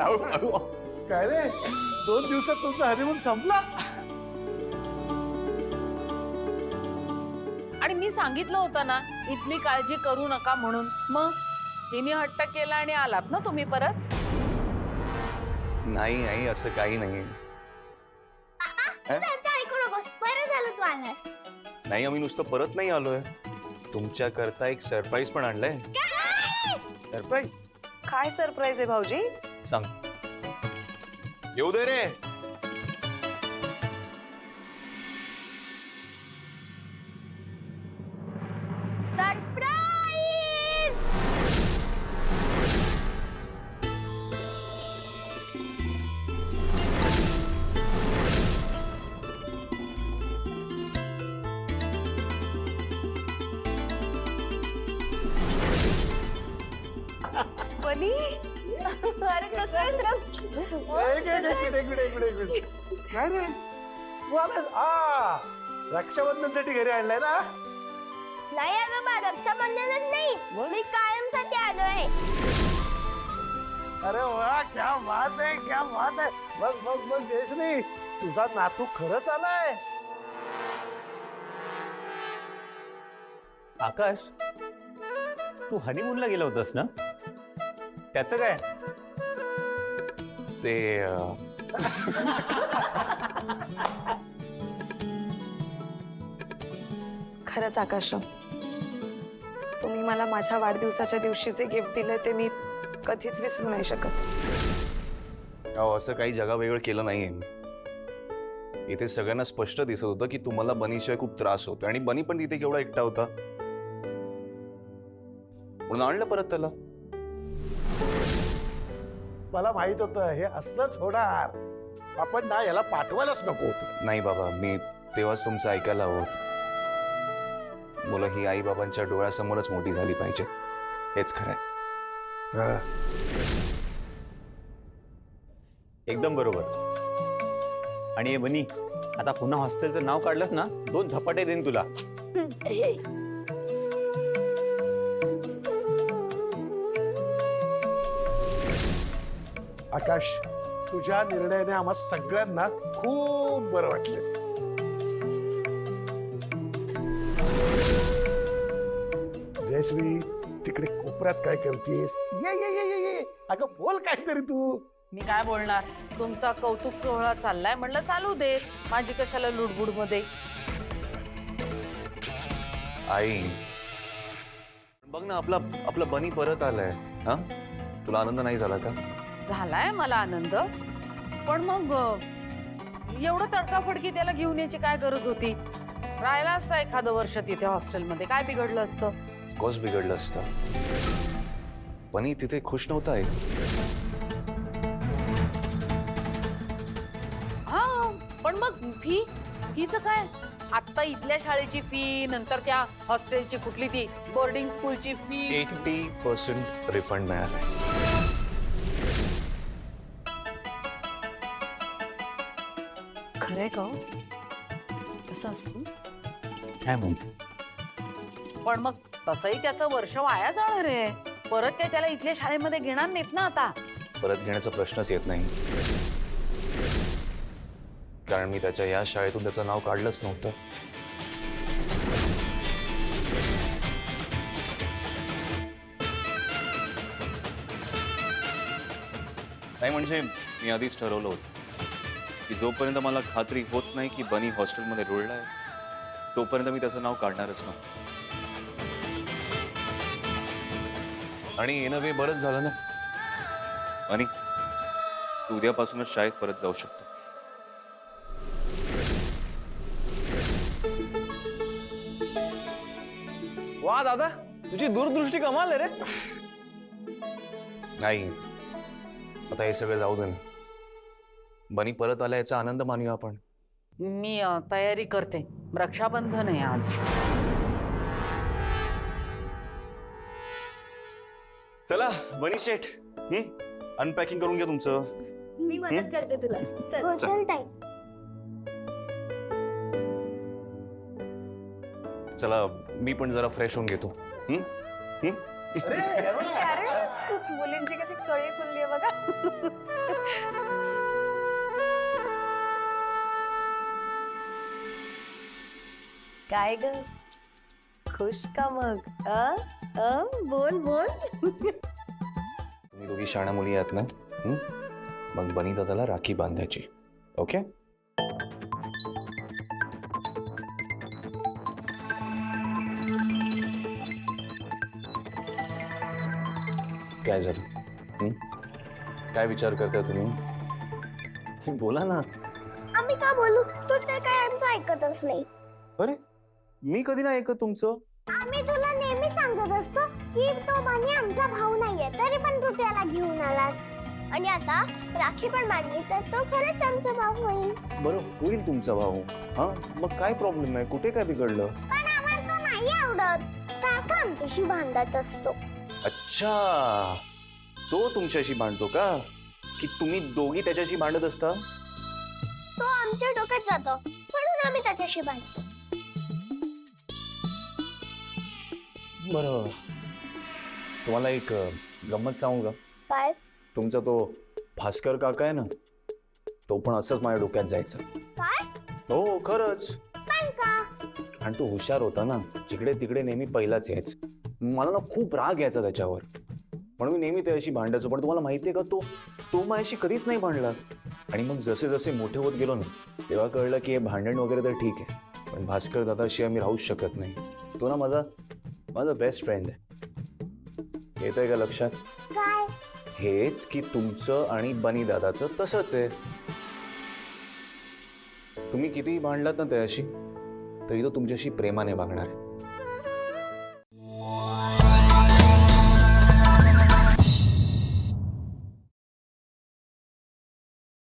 काय रे 2 दिवसात तुमचा हनीमून संपला. आणि मी सांगितलं होतं ना इथली काळजी करू नका म्हणून. मग हिने हट्ट केला आणि आलात ना तुम्ही परत. नाही आई असं काही नाही. नाही आम्ही नुसतं परत नाही आलोय, तुमच्या करता एक सरप्राईज पण आणलंय. सरप्राईज? काय सरप्राईज आहे भाऊजी? सांग. येऊ दे रे. बनी अरे कसं आहेस रे? काय रे तू आलास? रक्षाबंधनसाठी घरी आणलाय ना? नाही आजोबा, रक्षाबंधनच नाही, मी कायमसाठी आलोय. अरे वा, क्या बात आहे, क्या बात आहे. बघ जयश्री, तुझा नातू खरंच आलाय. आकाश, तू हनीमूनला गेला होतास ना? त्याचं काय? ते खरंच आकाश, तुम्ही मला माझ्या वाढदिवसाच्या दिवशी जे गिफ्ट दिलं ते मी कधीच विसरू नाही शकत. असं काही जगा वेगळं केलं नाहीये मी. इथे सगळ्यांना स्पष्ट दिसत होतं की तुम्हाला बनीशिवाय खूप त्रास होतो आणि बनी पण तिथे केवढा एकटा होता म्हणून आणलं परत त्याला. मला माहित होतं हे असंच होणार. आपण ना याला पाठवायलाच नको होतं. नाही बाबा, मी तेव्हाच तुमचं ऐकायला हवं होतं. मुलं ही आई बाबांच्या डोळ्यासमोरच मोठी झाली पाहिजे, हेच खरंय. एकदम बरोबर. आणि हे बनी, आता पुन्हा हॉस्टेलचं नाव काढलंस ना, 2 धपाटे देईन तुला. आकाश, तुझ्या निर्णयाने आम्हा सगळ्यांना खूप बरं वाटलं. जयश्री, तिकडे कोपऱ्यात काय करतेस? ये ये ये ये ये. अगं बोल काहीतरी तू. मी काय बोलणार, तुमचा कौतुक सोहळा चाललाय म्हणलं चालू दे, माझी कशाला लुडबुड मध्ये. आई बघ ना, आपला बनी परत आलाय. हा, तुला आनंद नाही झाला का? झालाय मला आनंद, पण मग एवढं तडकाफडकी त्याला घेऊन यायची काय गरज होती? राहिला असता एखादं वर्ष तिथे हॉस्टेलमध्ये, काय बिघडलं असतं? ऑफकोर्स बिघडलं असतं. बनी तिथे खुश नव्हता आहे. हा, पण मग फीचं काय? आता इथल्या शाळेची फी, नंतर त्या हॉस्टेलची कुठली ती बोर्डिंग स्कूलची फी. 80% रिफंड मिळालाय. खरंय का? कसं असतं? काय म्हणते? पण मग तसंही त्याचं वर्ष वाया जाणार आहे. परत काय त्याला इथल्या शाळेमध्ये घेणार नाहीत ना आता. परत घेण्याचा प्रश्नच येत नाही, कारण मी त्याच्या या शाळेतून त्याचं नाव काढलंच नव्हतं. नाही म्हणजे मी आधीच ठरवलं होतं की जोपर्यंत मला खात्री होत नाही की बनी हॉस्टेलमध्ये रुळलाय, तोपर्यंत मी त्याचं नाव काढणारच नव्हतं. आणि येणं वे बरंच झालं ना. आणि तू उद्यापासूनच शाळेत परत जाऊ शकतो. वा दादा, तुझी दूरदृष्टी कमाल आहे रे. नाही, आता हे सगळं जाऊ दे ना. बनी परत आला याचा आनंद मानूया आपण. मी तयारी करते, रक्षाबंधन आहे आज. चला बनी शेठ, अनपॅकिंग करून घ्या तुमचं. मी मदत करते तुला. चल चल ताई. चला मी पण जरा फ्रेश होऊन घेतो. कारण मुलींची कशी कळी खुलली आहे बघा. काय ग खुश का मग? बोल बोल. तुम्ही दोघी शाण्या मुली आहात ना, मग बनी दादाला राखी बांधायची. ओके? काय झालं? काय विचार करताय तुम्ही? बोला ना. आम्ही का बोलू? तू तर काय आमचं ऐकतच नाही. अरे मी कधी नाही ऐकत तुमचं. आम्ही तुला नेहमी सांगत असतो की तो बनी आमचा भाऊ नाहीये, तरी पण तू त्याला घेऊन आलास. आणि आता राखी पण बांधली तर तो खरंच आमचा भाऊ होईल. बरं होईल तुमचा भाऊ. हा मग काय प्रॉब्लेम आहे? कुठे काय बिघडलं? पण आम्हाला तो नाही आवडत. सारखा आमच्याशी भांडत असतो. अच्छा, तो तुमच्याशी भांडतो का? की तुम्ही दोघी त्याच्याशी भांडत असता? तो आमच्या डोक्यात जातो म्हणून आम्ही त्याच्याशी भांडतो. बरं, तुम्हाला एक गंमत सांगू का? काय? तुमचा तो भास्कर काका आहे ना, तो पण असंच माझ्या डोक्यात जायचा. काय? हो खरंच. पण का? आणि तो हुशार होता ना, जिकडे तिकडे नेहमी पहिलाच यायचा. मला ना खूप राग यायचा त्याच्यावर, म्हणून मी नेहमी त्याच्याशी भांडायचो. पण तुम्हाला माहिती आहे का, तो माझ्याशी कधीच नाही भांडला. आणि मग जसे जसे मोठे होत गेलो ना, तेव्हा कळलं की हे भांडण वगैरे तर ठीक आहे, पण भास्कर दादाशिवाय मी राहूच शकत नाही. तो ना माझा बेस्ट फ्रेंड आहे. येतंय का लक्षात? काय? हेच की तुमचं आणि बनी दादाचं तसंच आहे. तुम्ही कितीही भांडलात ना त्याच्याशी, तरी तो तुमच्याशी प्रेमाने वागणार आहे.